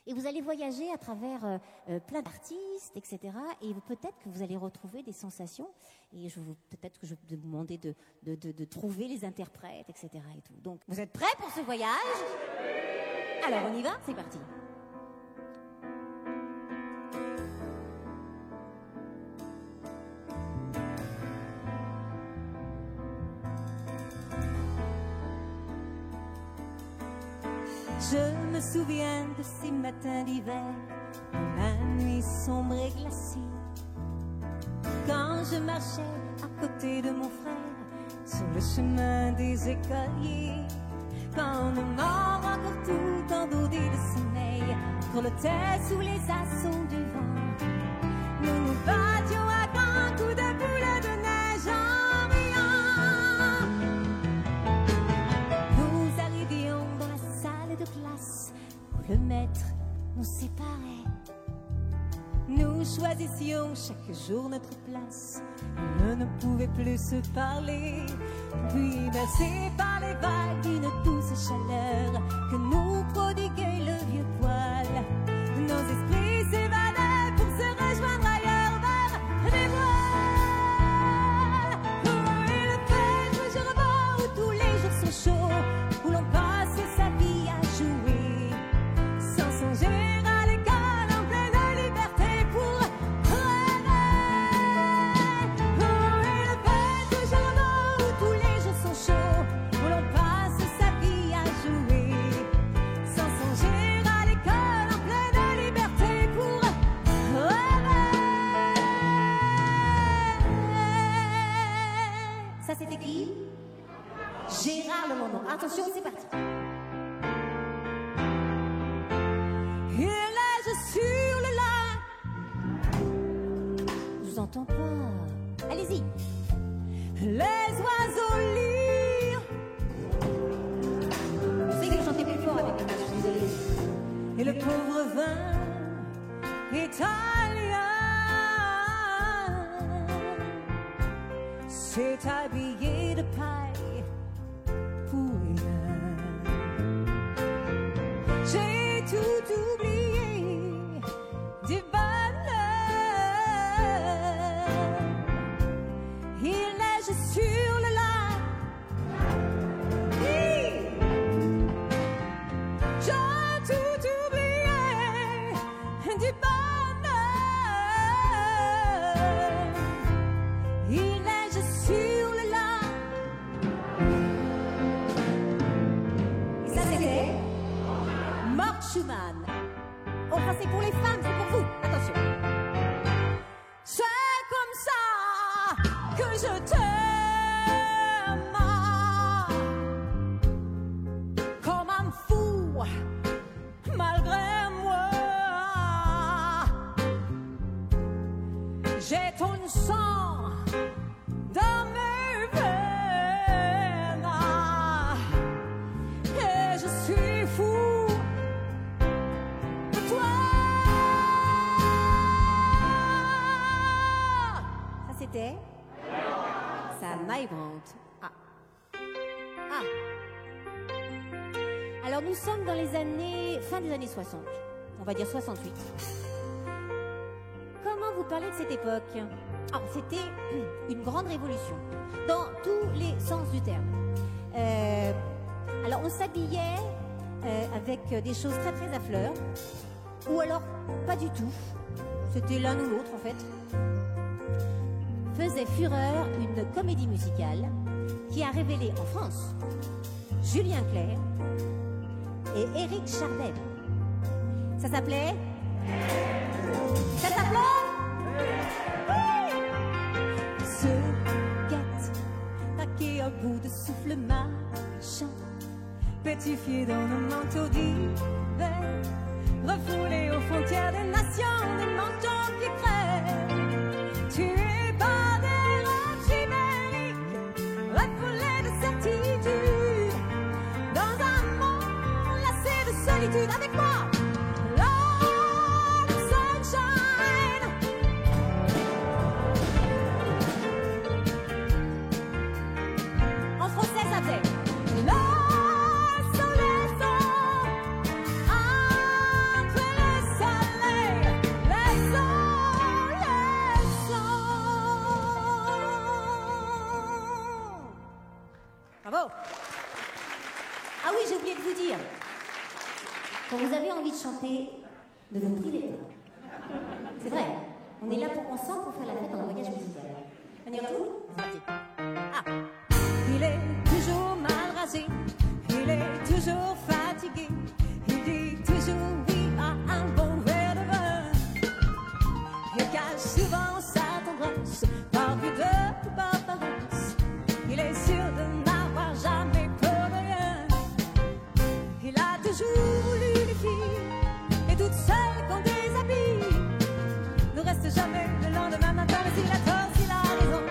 Et vous allez voyager à travers plein d'artistes, etc. Et peut-être que vous allez retrouver des sensations. Et peut-être que je vais vous demander de trouver les interprètes, etc. Et tout. Donc, vous êtes prêts pour ce voyage? Alors, on y va? C'est parti. Je me souviens de ces matins d'hiver, la nuit sombre et glacée, quand je marchais à côté de mon frère sur le chemin des écoliers, quand mon corps encore tout endourdé de sommeil grelottait sous les assauts du vent. Nous nous battions à grands coups de boule de neige en riant. Nous arrivions dans la salle de classe où le maître nous séparait. Nous choisissions chaque jour notre place. On ne pouvait plus se parler. Puis bercés par les vagues d'une douce chaleur que nous prodiguait le vieux poil, nos esprits s'évadaient pour se rejoindre ailleurs vers les voiles. Oh, et le fait toujours beau où tous les jours sont chauds, où l'on passe sa vie à jouer, sans songer à l'école en pleine liberté pour rêver. Oh, et le fait toujours beau où tous les jours sont chauds, où l'on passe sa vie à jouer, sans songer à l'école en pleine liberté pour rêver. Ça c'était qui? Gérard Lenormand. Attention, c'est parti. Il neige sur le lac. Je vous entends pas. Allez-y. Les oiseaux lirent. Je sais que vous chantez plus fort avec les mains, je suis désolée. Et le pauvre vin italien s'est habillé de paille pour rien. J'ai tout oublié du bonheur. Il neige sur le lac. Oui. J'ai tout oublié du bonheur. Il neige sur le lac. Et ça c'était Mort Schumann. Oh, ça c'est pour les femmes, c'est pour vous. Attention. C'est comme ça que je t'aime, comme un fou, malgré moi. J'ai ton sang dans mes veines et je suis fou de toi. Ça c'était ça, My Brandt. Ah. Ah. Alors nous sommes dans les années fin des années 60. On va dire 68. Comment vous parlez de cette époque? Alors, c'était une grande révolution dans tous les sens du terme. Alors on s'habillait avec des choses très très à fleurs, ou alors pas du tout. C'était l'un ou l'autre en fait. Faisait fureur une comédie musicale qui a révélé en France Julien Clerc et Éric Chardin. Ça s'appelait Se guette, taqué à bout de souffle marchand, pétrifié dans nos manteaux d'hiver, refoulé aux frontières des nations, des manteaux qui crèvent, tués par des rêves chimériques, refoulés de certitude, dans un monde lassé de solitude. Avec moi! Le soleil entre Ah oui, j'ai oublié de vous dire. Quand vous avez envie de chanter, ne vous privez pas. C'est vrai, on est là ensemble pour faire la fête dans un voyage musical. On y retourne? C'est parti. Ah. Il est toujours mal rasé, il est toujours fatigué, il dit toujours oui à un bon verre de vin. Il cache souvent sa tendresse par plus de paresse. Il est sûr de n'avoir jamais peur de rien. Il a toujours voulu les filles et toutes celles qu'on déshabille. Ne reste jamais le lendemain matin, mais s'il a tort, s'il a raison.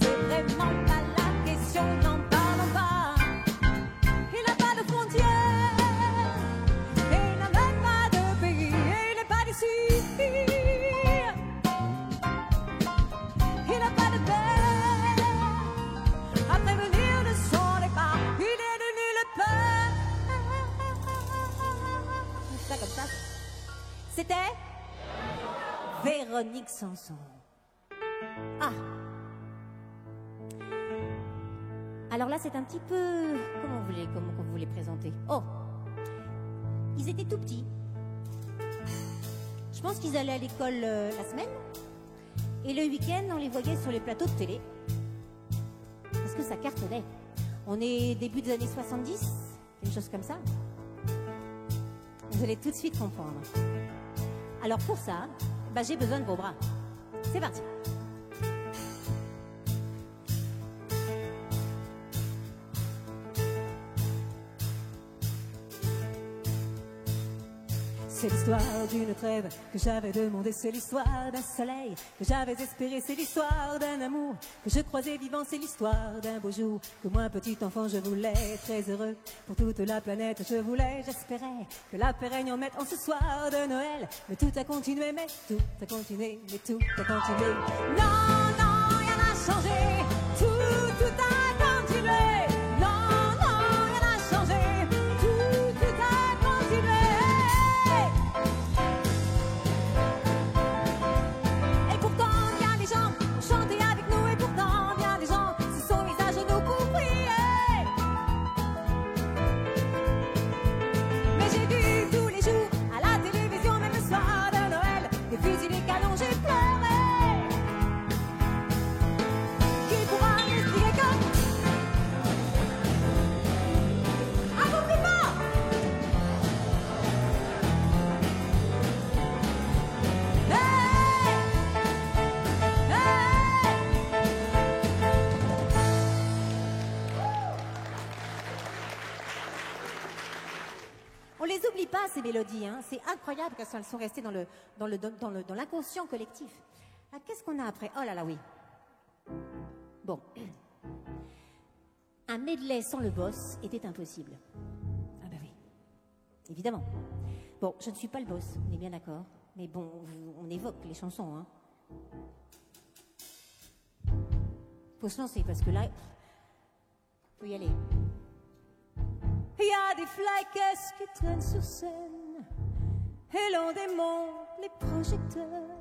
C'est vraiment pas la question, n'en parlons pas. Il n'a pas de frontières et il n'a même pas de pays. Et il n'est pas d'ici. Il n'a pas de père à prévenir de son départ. Il est de nulle part. Ça comme ça. C'était Véronique Sanson. Ah. Alors là, c'est un petit peu... Comment vous voulez présenter? Oh. Ils étaient tout petits. Je pense qu'ils allaient à l'école la semaine. Et le week-end, on les voyait sur les plateaux de télé. Parce que ça cartonnait. On est début des années 70, quelque chose comme ça. Vous allez tout de suite comprendre. Alors pour ça, j'ai besoin de vos bras. C'est parti. C'est l'histoire d'une trêve que j'avais demandé, c'est l'histoire d'un soleil que j'avais espéré, c'est l'histoire d'un amour que je croisais vivant, c'est l'histoire d'un beau jour que moi, petit enfant, je voulais très heureux. Pour toute la planète, je voulais, j'espérais que la paix règne en ce soir de Noël. Mais tout a continué, mais tout a continué, mais tout a continué. Non, non, rien n'a changé, tout a continué. Non, non, rien n'a changé, tout a continué. Chanter avec nous et pourtant bien des gens se sont mis à genoux pour prier. Mais j'ai vu tous les jours à la télévision, même le soir de Noël, des fusils, des canons, j'ai pleuré. Qui pourra m'expliquer que à vous plus fort. On les oublie pas, ces mélodies, hein. C'est incroyable qu'elles sont restées dans l'inconscient collectif. Ah, qu'est-ce qu'on a après? Oh là là, oui. Bon. Un medley sans le boss était impossible. Ah bah oui. Évidemment. Bon, je ne suis pas le boss, on est bien d'accord. Mais bon, on évoque les chansons, hein. Faut se lancer, parce que là, faut y aller. Il y a des flycases qui traînent sur scène et l'on démonte les projecteurs.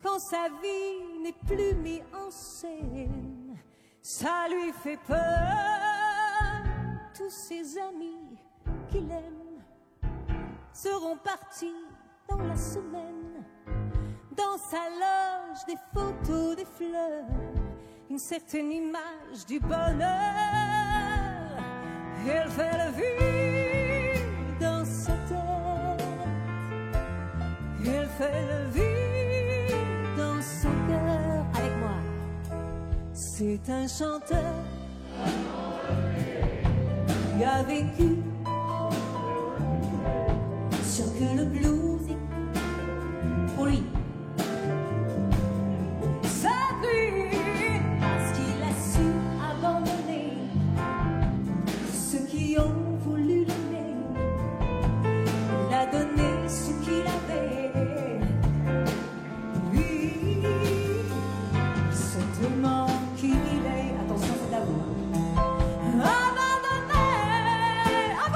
Quand sa vie n'est plus mise en scène, ça lui fait peur. Tous ses amis qu'il aime seront partis dans la semaine. Dans sa loge, des photos, des fleurs, une certaine image du bonheur. Elle fait le vide dans sa tête. Elle fait le vide dans son cœur. Avec moi. C'est un chanteur qui a vécu. Sûr que le blues est pour lui. C'est lui, parce qu'il a su abandonner ceux qui ont voulu l'aimer. Il a donné ce qu'il avait. Lui, il se demande qui il est. Attention, c'est à vous. Abandonné, abandonné.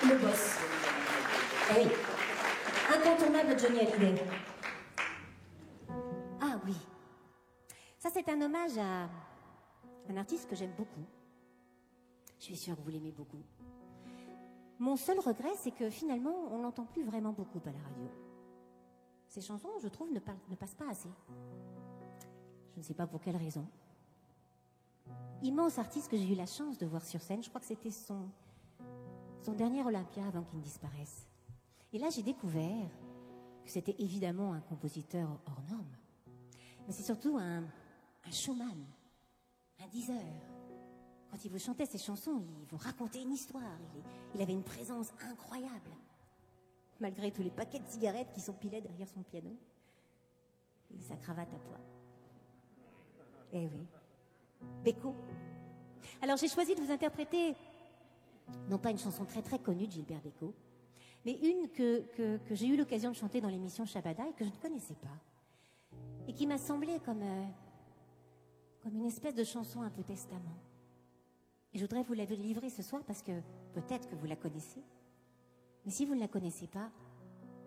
le boss. Eh oui, incontournable Johnny Hallyday. Ah oui. Ça, c'est un hommage à un artiste que j'aime beaucoup. Je suis sûre que vous l'aimez beaucoup. Mon seul regret, c'est que finalement, on l'entend plus vraiment beaucoup à la radio. Ces chansons, je trouve, ne passent pas assez. Je ne sais pas pour quelle raison. Immense artiste que j'ai eu la chance de voir sur scène. Je crois que c'était son dernier Olympia avant qu'il ne disparaisse. Et là, j'ai découvert que c'était évidemment un compositeur hors norme. Mais c'est surtout un showman, un diseur. Quand il vous chantait ses chansons, il vous racontait une histoire. Il avait une présence incroyable. Malgré tous les paquets de cigarettes qui s'empilaient derrière son piano. Et sa cravate à pois. Eh oui. Beko. Alors j'ai choisi de vous interpréter, non pas une chanson très très connue de Gilbert Bécaud, mais une que j'ai eu l'occasion de chanter dans l'émission Shabada et que je ne connaissais pas. Et qui m'a semblé comme une espèce de chanson un peu testament. Et je voudrais vous la livrer ce soir parce que peut-être que vous la connaissez. Mais si vous ne la connaissez pas,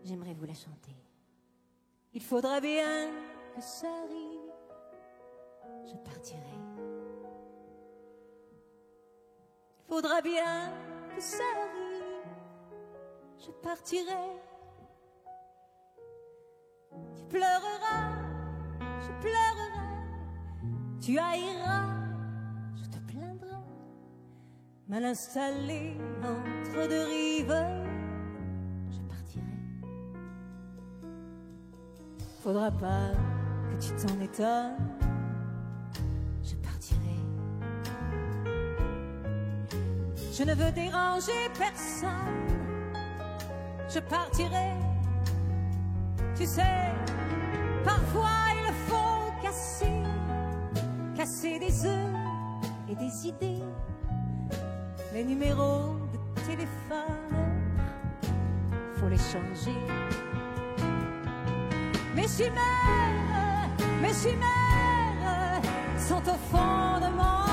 j'aimerais vous la chanter. Il faudra bien que ça arrive, je partirai. Il faudra bien que ça arrive, je partirai. Tu pleureras, je pleurerai. Tu haïras, je te plaindrai. Mal installé entre deux rives, je partirai. Faudra pas que tu t'en étonnes, je partirai. Je ne veux déranger personne, je partirai. Tu sais, parfois il faut casser des œufs et des idées. Les numéros de téléphone, faut les changer. Mes chimères sont au fond de mon